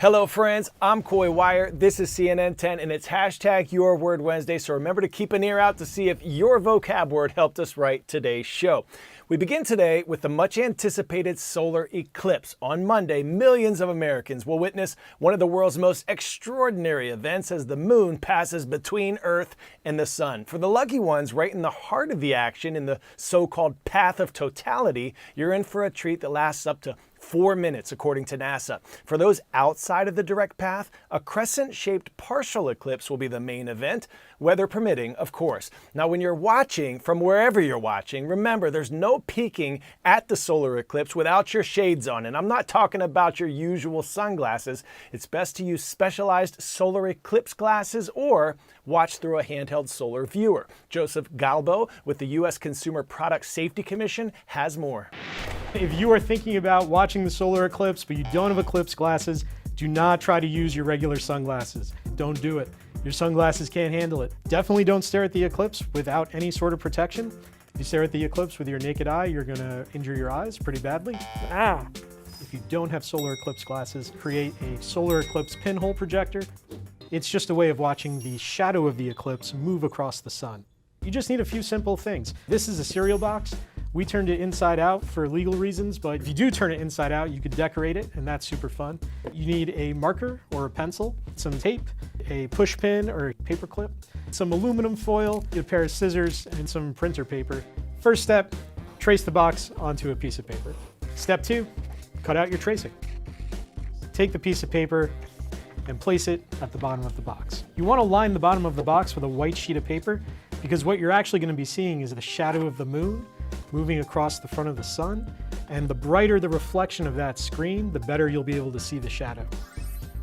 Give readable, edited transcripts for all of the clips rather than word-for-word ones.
Hello friends, I'm Coy Wire, this is CNN 10 and it's hashtag Your Word Wednesday, so remember to keep an ear out to see if your vocab word helped us write today's show. We begin today with the much anticipated solar eclipse. On Monday, millions of Americans will witness one of the world's most extraordinary events as the moon passes between Earth and the sun. For the lucky ones right in the heart of the action, in the so-called path of totality, you're in for a treat that lasts up to 4 minutes, according to NASA. For those outside of the direct path, a crescent-shaped partial eclipse will be the main event, weather permitting, of course. Now, when you're watching from wherever you're watching, remember there's no peeking at the solar eclipse without your shades on. And I'm not talking about your usual sunglasses. It's best to use specialized solar eclipse glasses or watch through a handheld solar viewer. Joseph Galbo with the U.S. Consumer Product Safety Commission has more. If you are thinking about watching the solar eclipse but you don't have eclipse glasses, do not try to use your regular sunglasses. Don't do it. Your sunglasses can't handle it. Definitely don't stare at the eclipse without any sort of protection. If you stare at the eclipse with your naked eye, you're going to injure your eyes pretty badly. If you don't have solar eclipse glasses, create a solar eclipse pinhole projector. It's just a way of watching the shadow of the eclipse move across the sun. You just need a few simple things. This is a cereal box. We turned it inside out for legal reasons, but if you do turn it inside out, you could decorate it, and that's super fun. You need a marker or a pencil, some tape, a push pin or a paper clip, some aluminum foil, a pair of scissors, and some printer paper. First step, trace the box onto a piece of paper. Step 2, cut out your tracing. Take the piece of paper and place it at the bottom of the box. You want to line the bottom of the box with a white sheet of paper because what you're actually going to be seeing is the shadow of the moon moving across the front of the sun, and the brighter the reflection of that screen, the better you'll be able to see the shadow.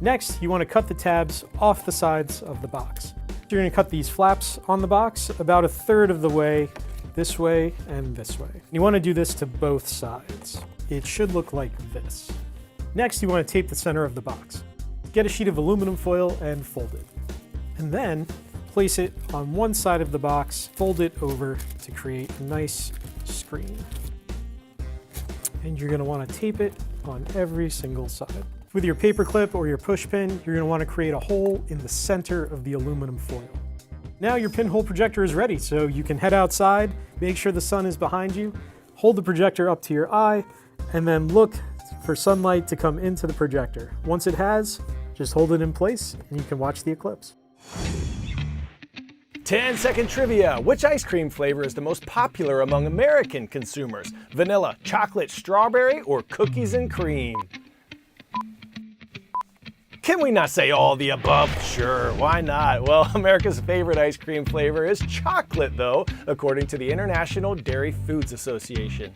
Next, you want to cut the tabs off the sides of the box. You're going to cut these flaps on the box about 1/3 of the way, this way and this way. You want to do this to both sides. It should look like this. Next, you want to tape the center of the box. Get a sheet of aluminum foil and fold it. And then place it on one side of the box, fold it over to create a nice screen. And you're going to want to tape it on every single side. With your paper clip or your push pin, you're going to want to create a hole in the center of the aluminum foil. Now your pinhole projector is ready, so you can head outside, make sure the sun is behind you, hold the projector up to your eye, and then look for sunlight to come into the projector. Once it has, just hold it in place and you can watch the eclipse. 10-second trivia. Which ice cream flavor is the most popular among American consumers? Vanilla, chocolate, strawberry, or cookies and cream? Can we not say all the above? Sure, why not? Well, America's favorite ice cream flavor is chocolate, though, according to the International Dairy Foods Association.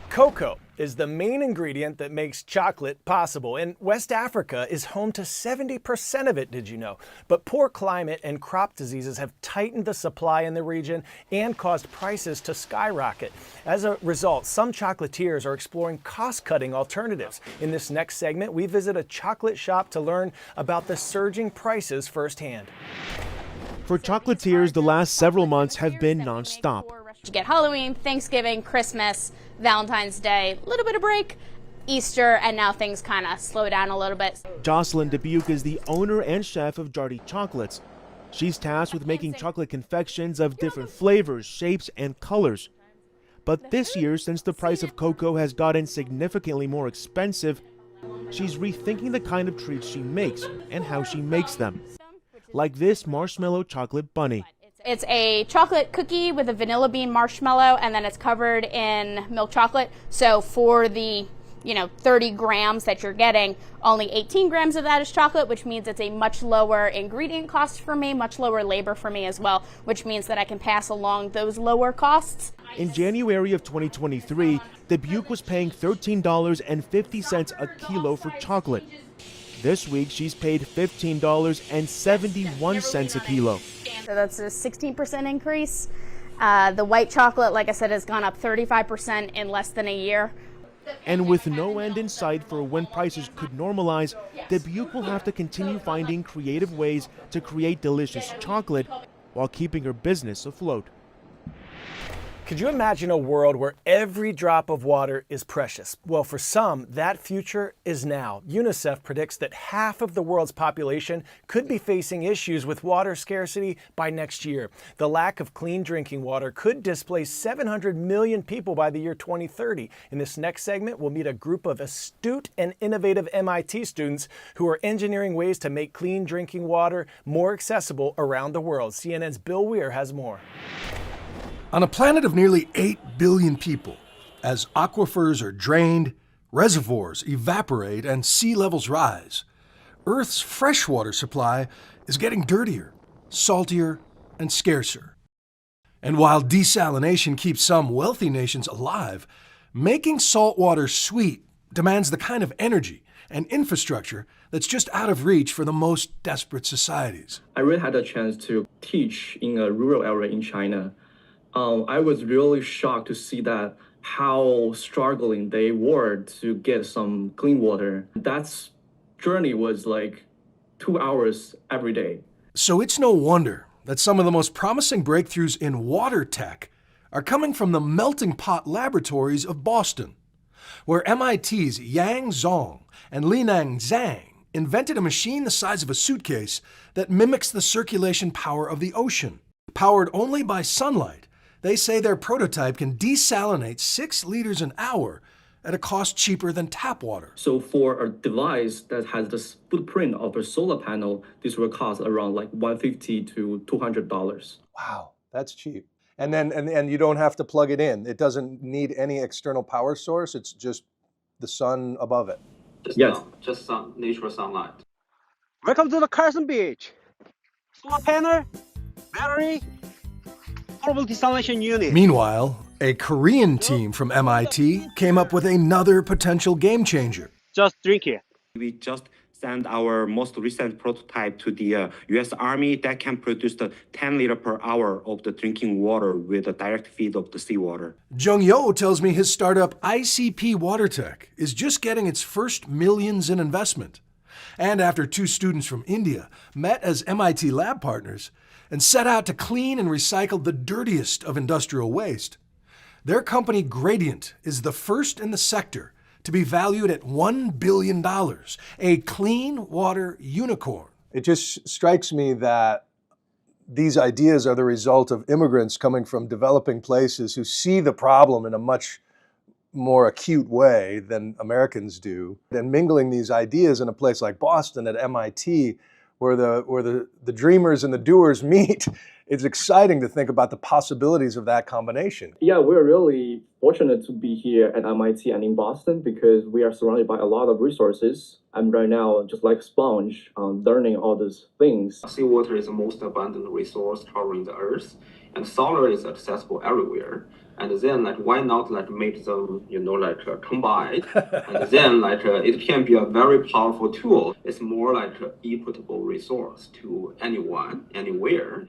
Cocoa is the main ingredient that makes chocolate possible, and West Africa is home to 70% of it, did you know? But poor climate and crop diseases have tightened the supply in the region and caused prices to skyrocket. As a result, some chocolatiers are exploring cost-cutting alternatives. In this next segment, we visit a chocolate shop to learn about the surging prices firsthand. For chocolatiers, the last several months have been non-stop. You get Halloween, Thanksgiving, Christmas, Valentine's Day, a little bit of break, Easter, and now things kind of slow down a little bit. Jocelyn Dubuque is the owner and chef of Jardy Chocolates. She's tasked with making chocolate confections of different flavors, shapes, and colors. But this year, since the price of cocoa has gotten significantly more expensive, she's rethinking the kind of treats she makes and how she makes them. Like this marshmallow chocolate bunny. It's a chocolate cookie with a vanilla bean marshmallow, and then it's covered in milk chocolate. So for the 30 grams that you're getting, only 18 grams of that is chocolate, which means it's a much lower ingredient cost for me, much lower labor for me as well, which means that I can pass along those lower costs. In January of 2023, Dubuque was paying $13.50 a kilo for chocolate. This week, she's paid $15.71 a kilo. So that's a 16% increase. The white chocolate, like I said, has gone up 35% in less than a year. And with no end in sight for when prices could normalize, Dubuque will have to continue finding creative ways to create delicious chocolate while keeping her business afloat. Could you imagine a world where every drop of water is precious? Well, for some, that future is now. UNICEF predicts that half of the world's population could be facing issues with water scarcity by next year. The lack of clean drinking water could displace 700 million people by the year 2030. In this next segment, we'll meet a group of astute and innovative MIT students who are engineering ways to make clean drinking water more accessible around the world. CNN's Bill Weir has more. On a planet of nearly 8 billion people, as aquifers are drained, reservoirs evaporate, and sea levels rise, Earth's freshwater supply is getting dirtier, saltier, and scarcer. And while desalination keeps some wealthy nations alive, making salt water sweet demands the kind of energy and infrastructure that's just out of reach for the most desperate societies. I really had a chance to teach in a rural area in China. I was really shocked to see that how struggling they were to get some clean water. That journey was like 2 hours every day. So it's no wonder that some of the most promising breakthroughs in water tech are coming from the melting pot laboratories of Boston, where MIT's Yang Zhong and Linang Zhang invented a machine the size of a suitcase that mimics the circulation power of the ocean. Powered only by sunlight, they say their prototype can desalinate 6 liters an hour at a cost cheaper than tap water. So for a device that has the footprint of a solar panel, this will cost around like $150 to $200. Wow, that's cheap. And then you don't have to plug it in. It doesn't need any external power source. It's just the sun above it. Yes. Just sun, natural sunlight. Welcome to the Carson Beach. Solar panel, battery, portable desalination unit. Meanwhile, a Korean team from MIT came up with another potential game changer. Just drink it. We just sent our most recent prototype to the U.S. Army that can produce the 10 liter per hour of the drinking water with a direct feed of the seawater. Jung Yo tells me his startup ICP WaterTech is just getting its first millions in investment. And after 2 students from India met as MIT lab partners and set out to clean and recycle the dirtiest of industrial waste, their company Gradient is the first in the sector to be valued at $1 billion, a clean water unicorn. It just strikes me that these ideas are the result of immigrants coming from developing places who see the problem in a much more acute way than Americans do, and mingling these ideas in a place like Boston at MIT, where the dreamers and the doers meet. It's exciting to think about the possibilities of that combination. Yeah, we're really fortunate to be here at MIT and in Boston because we are surrounded by a lot of resources. I'm right now just like a sponge learning all these things. Seawater is the most abundant resource covering the earth, and solar is accessible everywhere. And then, why not make them, combined? And then, it can be a very powerful tool. It's more like an equitable resource to anyone, anywhere.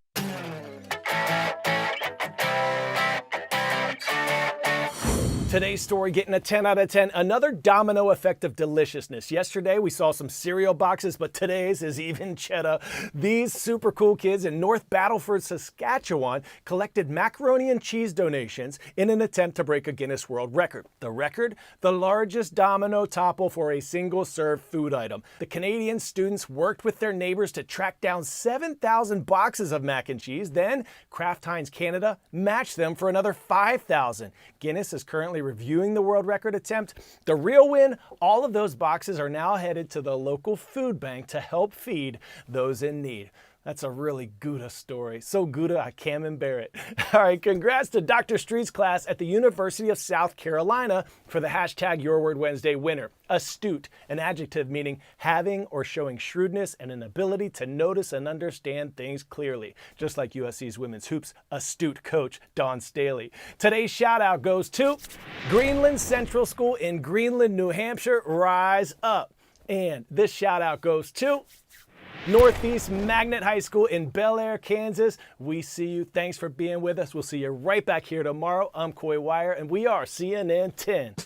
Today's story getting a 10 out of 10, another domino effect of deliciousness. Yesterday we saw some cereal boxes, but today's is even cheddar. These super cool kids in North Battleford, Saskatchewan collected macaroni and cheese donations in an attempt to break a Guinness World Record. The record? The largest domino topple for a single serve food item. The Canadian students worked with their neighbors to track down 7,000 boxes of mac and cheese. Then Kraft Heinz Canada matched them for another 5,000. Guinness is currently reviewing the world record attempt. The real win, all of those boxes are now headed to the local food bank to help feed those in need. That's a really Gouda story. So Gouda, I can't even bear it. All right, congrats to Dr. Street's class at the University of South Carolina for the hashtag Your Word Wednesday winner. Astute, an adjective meaning having or showing shrewdness and an ability to notice and understand things clearly. Just like USC's women's hoops astute coach, Dawn Staley. Today's shout out goes to Greenland Central School in Greenland, New Hampshire. Rise up. And this shout out goes to Northeast Magnet High School in Bel Air, Kansas. We see you. Thanks for being with us. We'll see you right back here tomorrow. I'm Coy Wire, and we are CNN 10.